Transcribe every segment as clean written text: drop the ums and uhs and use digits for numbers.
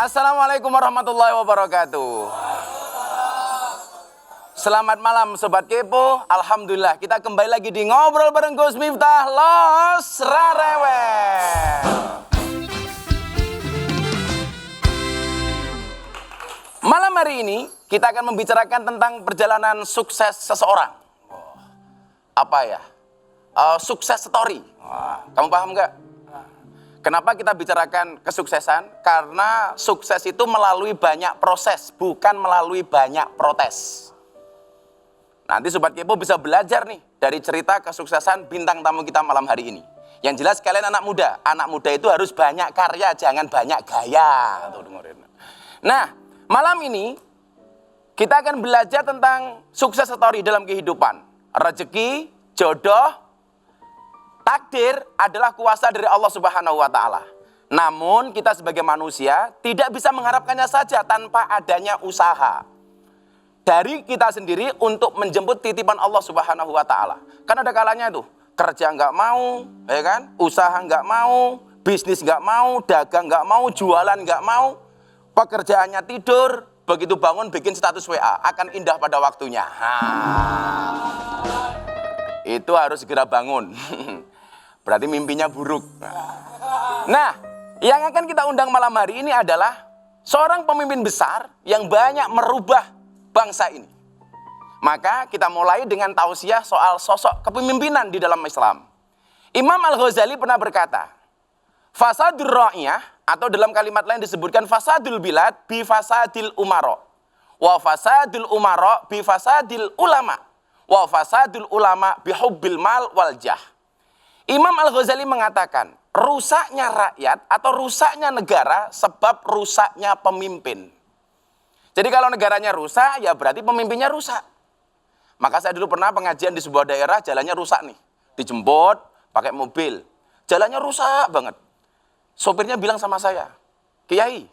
Assalamualaikum warahmatullahi wabarakatuh. Selamat malam Sobat Kepo. Alhamdulillah kita kembali lagi di Ngobrol bareng Gus Miftah Los Rarewel. Malam hari ini kita akan membicarakan tentang perjalanan sukses seseorang. Apa ya? Sukses story. Kamu paham nggak? Kenapa kita bicarakan kesuksesan? Karena sukses itu melalui banyak proses, bukan melalui banyak protes. Nanti Sobat Kepo bisa belajar nih dari cerita kesuksesan bintang tamu kita malam hari ini. Yang jelas kalian anak muda itu harus banyak karya, jangan banyak gaya. Nah, malam ini kita akan belajar tentang sukses story dalam kehidupan. Rezeki, jodoh, takdir adalah kuasa dari Allah Subhanahu wa Ta'ala. Namun kita sebagai manusia tidak bisa mengharapkannya saja tanpa adanya usaha dari kita sendiri untuk menjemput titipan Allah Subhanahu wa Ta'ala. Kan ada kalanya tuh, kerja nggak mau, ya kan? Usaha nggak mau, bisnis nggak mau, dagang nggak mau, jualan nggak mau, pekerjaannya tidur, begitu bangun bikin status WA, akan indah pada waktunya. Itu harus segera bangun. Berarti mimpinya buruk. Nah, yang akan kita undang malam hari ini adalah seorang pemimpin besar yang banyak merubah bangsa ini. Maka kita mulai dengan tausiah soal sosok kepemimpinan di dalam Islam. Imam Al-Ghazali pernah berkata, fasadul ra'iyah, atau dalam kalimat lain disebutkan fasadul bilad bi fasadil umara, wa fasadul umara bi fasadil ulama, wa fasadul ulama bi hubbil mal wal jah. Imam Al-Ghazali mengatakan, rusaknya rakyat atau rusaknya negara sebab rusaknya pemimpin. Jadi kalau negaranya rusak, ya berarti pemimpinnya rusak. Maka saya dulu pernah pengajian di sebuah daerah, jalannya rusak nih. Dijemput, pakai mobil. Jalannya rusak banget. Sopirnya bilang sama saya, Kiai,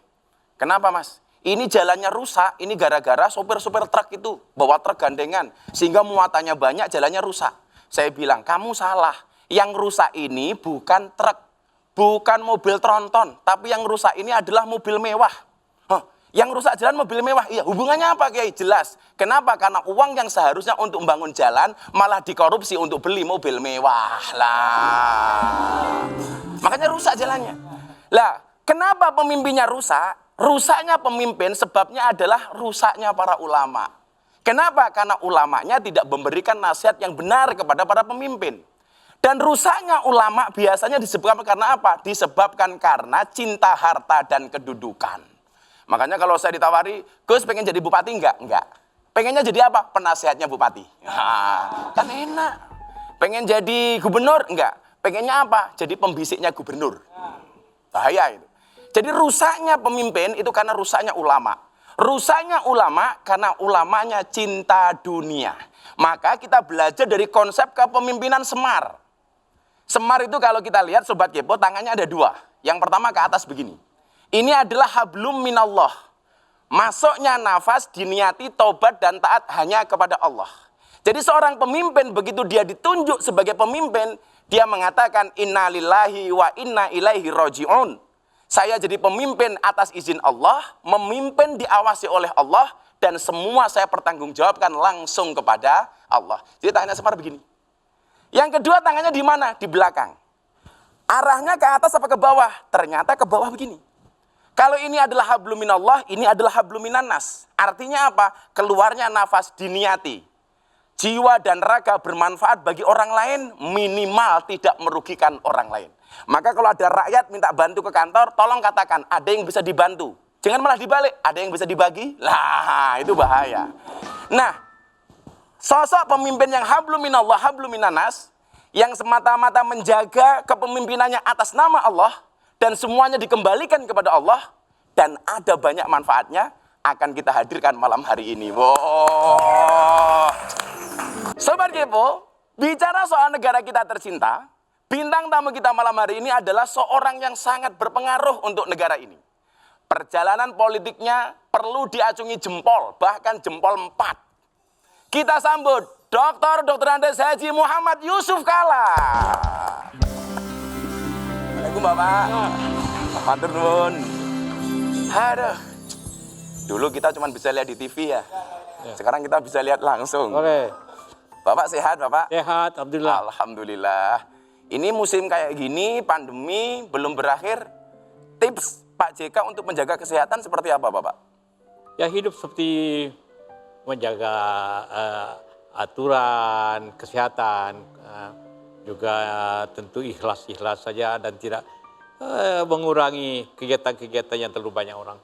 kenapa mas? Ini jalannya rusak, ini gara-gara sopir-sopir truk itu bawa truk gandengan. Sehingga muatannya banyak, jalannya rusak. Saya bilang, kamu salah. Yang rusak ini bukan truk, bukan mobil tronton. Tapi yang rusak ini adalah mobil mewah. Yang rusak jalan mobil mewah, iya hubungannya apa Kiai? Jelas. Kenapa? Karena uang yang seharusnya untuk membangun jalan malah dikorupsi untuk beli mobil mewah lah. Makanya rusak jalannya. Lah, kenapa pemimpinnya rusak? Rusaknya pemimpin sebabnya adalah rusaknya para ulama. Kenapa? Karena ulamanya tidak memberikan nasihat yang benar kepada para pemimpin. Dan rusaknya ulama biasanya disebabkan karena apa? Disebabkan karena cinta harta dan kedudukan. Makanya kalau saya ditawari, Gus pengen jadi bupati enggak? Enggak. Pengennya jadi apa? Penasehatnya bupati. Kan enak. Pengen jadi gubernur? Enggak. Pengennya apa? Jadi pembisiknya gubernur. Bahaya itu. Jadi rusaknya pemimpin itu karena rusaknya ulama. Rusaknya ulama karena ulamanya cinta dunia. Maka kita belajar dari konsep kepemimpinan Semar. Semar itu kalau kita lihat Sobat Kepo, tangannya ada dua. Yang pertama ke atas begini. Ini adalah hablum minallah. Masuknya nafas diniati taubat dan taat hanya kepada Allah. Jadi seorang pemimpin begitu dia ditunjuk sebagai pemimpin, dia mengatakan innalillahi wa inna ilaihi raji'un. Saya jadi pemimpin atas izin Allah, memimpin diawasi oleh Allah, dan semua saya pertanggungjawabkan langsung kepada Allah. Jadi tangannya Semar begini. Yang kedua tangannya di mana? Di belakang. Arahnya ke atas apa ke bawah? Ternyata ke bawah begini. Kalau ini adalah hablum minallah, ini adalah hablum minannas. Artinya apa? Keluarnya nafas diniati. Jiwa dan raga bermanfaat bagi orang lain, minimal tidak merugikan orang lain. Maka kalau ada rakyat minta bantu ke kantor, tolong katakan, ada yang bisa dibantu. Jangan malah dibalik, ada yang bisa dibagi. Lah, itu bahaya. Nah, sosok pemimpin yang hablum minallah, hablum minannas, yang semata-mata menjaga kepemimpinannya atas nama Allah, dan semuanya dikembalikan kepada Allah, dan ada banyak manfaatnya, akan kita hadirkan malam hari ini. Wow. Sobat Kepo, bicara soal negara kita tercinta, bintang tamu kita malam hari ini adalah seorang yang sangat berpengaruh untuk negara ini. Perjalanan politiknya perlu diacungi jempol, bahkan jempol 4. Kita sambut Dr. Andes Haji Muhammad Yusuf Kalla. Assalamualaikum Bapak. Matur nuwun. Aduh. Dulu kita cuma bisa lihat di TV ya. Sekarang kita bisa lihat langsung. Oke. Bapak sehat, Bapak? Sehat, alhamdulillah. Alhamdulillah. Ini musim kayak gini, pandemi belum berakhir. Tips Pak JK untuk menjaga kesehatan seperti apa, Bapak? Ya hidup seperti menjaga aturan, kesehatan, juga tentu ikhlas-ikhlas saja dan tidak mengurangi kegiatan-kegiatan yang terlalu banyak orang.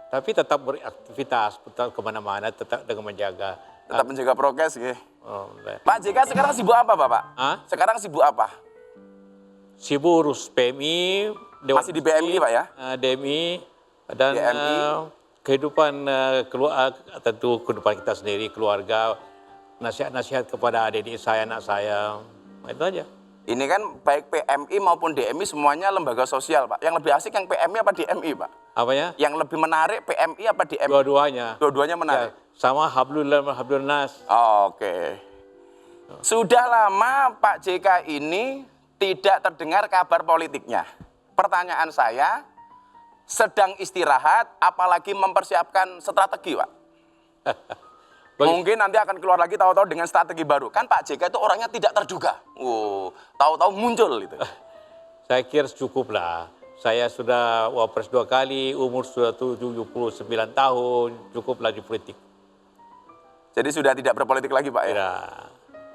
Tapi tetap beraktivitas, tetap kemana-mana, tetap dengan menjaga. Tetap menjaga prokes, ya. Oh, Pak JK sekarang sibuk apa, Bapak? Hah? Sekarang sibuk apa? Sibuk urus PMI, Masih di BMI, Pak, ya? DMI, dan DMI. kehidupan tentu kehidupan kita sendiri, keluarga, nasihat-nasihat kepada adik-adik saya, anak saya, itu aja. Ini kan baik PMI maupun DMI semuanya lembaga sosial, Pak. Yang lebih asik yang PMI apa DMI, Pak? Apanya? Yang lebih menarik PMI apa DMI? Dua-duanya. Dua-duanya menarik. Ya, sama hablullah hablun nas. Oke. Sudah lama Pak JK ini tidak terdengar kabar politiknya. Pertanyaan saya, sedang istirahat, apalagi mempersiapkan strategi, Pak? Mungkin nanti akan keluar lagi tahu-tahu dengan strategi baru. Kan Pak JK itu orangnya tidak terduga. Tahu-tahu muncul itu. Saya kira cukup lah. Saya sudah wapres 2 kali, umur sudah 79 tahun, cukuplah di politik. Jadi sudah tidak berpolitik lagi, Pak, ya? Ya.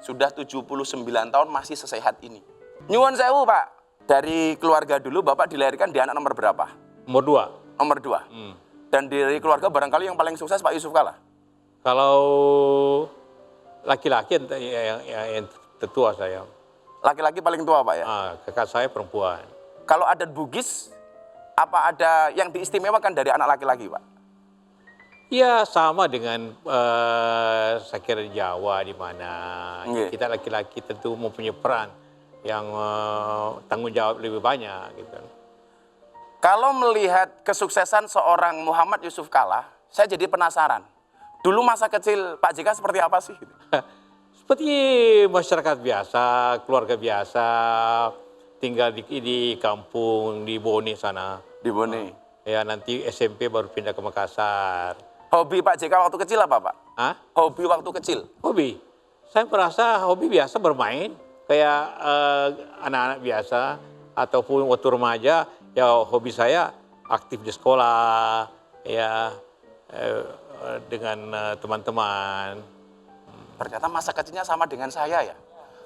Sudah 79 tahun masih sesehat ini. Nyuwun sewu, Pak. Dari keluarga dulu Bapak dilahirkan di anak nomor berapa? Nomor 2. Nomor 2. Dan dari keluarga barangkali yang paling sukses Pak Yusuf Kalla. Kalau laki-laki yang tertua saya. Laki-laki paling tua, Pak, ya? Kakak saya perempuan. Kalau adat Bugis, apa ada yang diistimewakan dari anak laki-laki, Pak? Ya sama dengan saya kira di Jawa, di mana kita laki-laki tentu mempunyai peran yang tanggung jawab lebih banyak. Gitu. Kalau melihat kesuksesan seorang Muhammad Yusuf Kalla, saya jadi penasaran. Dulu masa kecil Pak JK seperti apa sih? Seperti masyarakat biasa, keluarga biasa, tinggal di kampung, di Bone sana. Di Bone? Ya nanti SMP baru pindah ke Makassar. Hobi Pak JK waktu kecil apa, Pak? Hah? Hobi waktu kecil? Hobi? Saya merasa hobi biasa bermain. Kayak anak-anak biasa. Ataupun waktu remaja, ya hobi saya aktif di sekolah. Ya dengan teman-teman. Ternyata masa kecilnya sama dengan saya ya.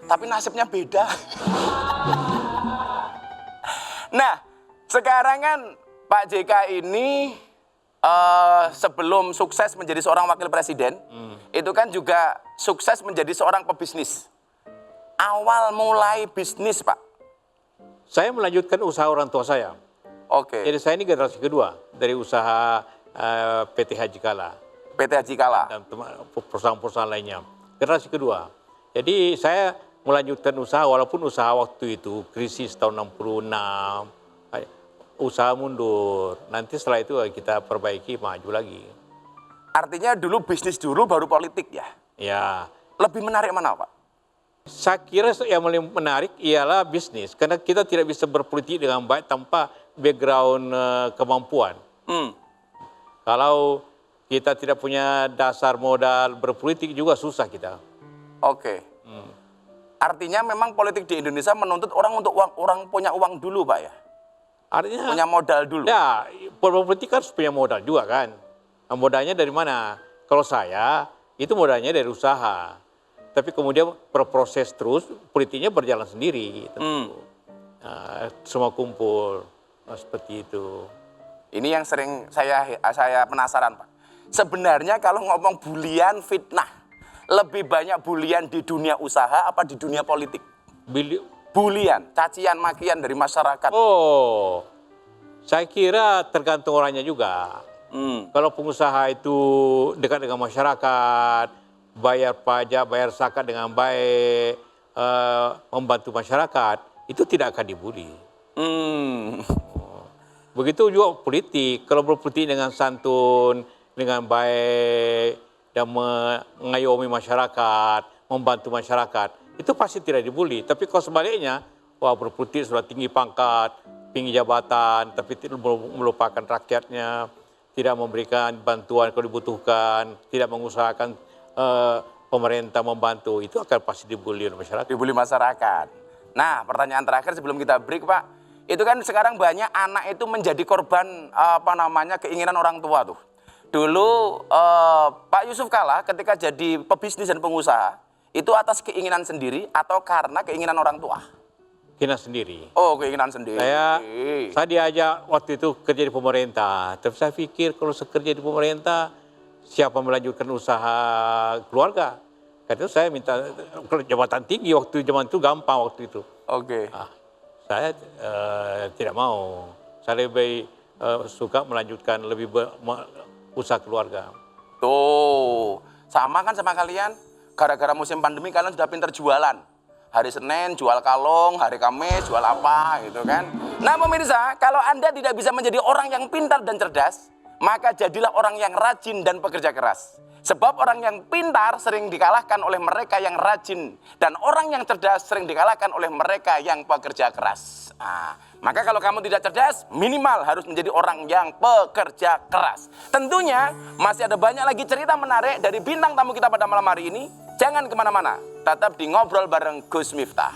Tapi nasibnya beda. Nah, sekarang kan Pak JK ini sebelum sukses menjadi seorang wakil presiden, itu kan juga sukses menjadi seorang pebisnis. Awal mulai bisnis, Pak? Saya melanjutkan usaha orang tua saya. Oke. Jadi saya ini generasi kedua dari usaha PT Haji Kalla. PT Haji Kalla. Dan perusahaan-perusahaan lainnya. Generasi kedua. Jadi saya melanjutkan usaha walaupun usaha waktu itu krisis tahun 66. Usaha mundur. Nanti setelah itu kita perbaiki, maju lagi. Artinya dulu bisnis dulu baru politik ya? Ya. Lebih menarik mana, Pak? Saya kira yang paling menarik ialah bisnis. Karena kita tidak bisa berpolitik dengan baik tanpa background kemampuan. Kalau kita tidak punya dasar modal berpolitik juga susah kita. Oke. Artinya memang politik di Indonesia menuntut orang untuk orang punya uang dulu, Pak ya? Artinya punya modal dulu. Ya, politik harus punya modal juga kan. Nah, modalnya dari mana? Kalau saya, itu modalnya dari usaha. Tapi kemudian berproses terus, politiknya berjalan sendiri. Nah, semua kumpul. Nah, seperti itu. Ini yang sering saya penasaran, Pak. Sebenarnya kalau ngomong bulian fitnah, lebih banyak bulian di dunia usaha apa di dunia politik? Bulian, cacian, makian dari masyarakat. Oh, saya kira tergantung orangnya juga. Kalau pengusaha itu dekat dengan masyarakat, bayar pajak, bayar zakat dengan baik, membantu masyarakat, itu tidak akan dibully. Begitu juga politik. Kalau berpolitik dengan santun, dengan baik, dan mengayomi masyarakat, membantu masyarakat, itu pasti tidak dibully. Tapi kalau sebaliknya, wah berpolitik sudah tinggi pangkat, tinggi jabatan, tapi tidak melupakan rakyatnya, tidak memberikan bantuan kalau dibutuhkan, tidak mengusahakan pemerintah membantu, itu akan pasti dibully oleh masyarakat. Dibully masyarakat. Nah, pertanyaan terakhir sebelum kita break, Pak. Itu kan sekarang banyak anak itu menjadi korban keinginan orang tua tuh. Dulu Pak Yusuf Kalla ketika jadi pebisnis dan pengusaha, itu atas keinginan sendiri atau karena keinginan orang tua? Keinginan sendiri. Oh, keinginan sendiri. Saya diajak waktu itu kerja di pemerintah, tapi saya pikir kalau kerja di pemerintah, siapa melanjutkan usaha keluarga? Karena itu saya minta jabatan tinggi waktu zaman itu gampang waktu itu. Oke. Saya tidak mau. Saya lebih suka melanjutkan usaha keluarga. Tuh, sama kan sama kalian? Gara-gara musim pandemi kalian sudah pinter jualan. Hari Senin jual kalung, hari Kamis jual apa gitu kan. Nah pemirsa, kalau Anda tidak bisa menjadi orang yang pintar dan cerdas, maka jadilah orang yang rajin dan pekerja keras. Sebab orang yang pintar sering dikalahkan oleh mereka yang rajin. Dan orang yang cerdas sering dikalahkan oleh mereka yang pekerja keras. Maka kalau kamu tidak cerdas, minimal harus menjadi orang yang pekerja keras. Tentunya masih ada banyak lagi cerita menarik dari bintang tamu kita pada malam hari ini. Jangan kemana-mana, tetap di Ngobrol bareng Gus Miftah.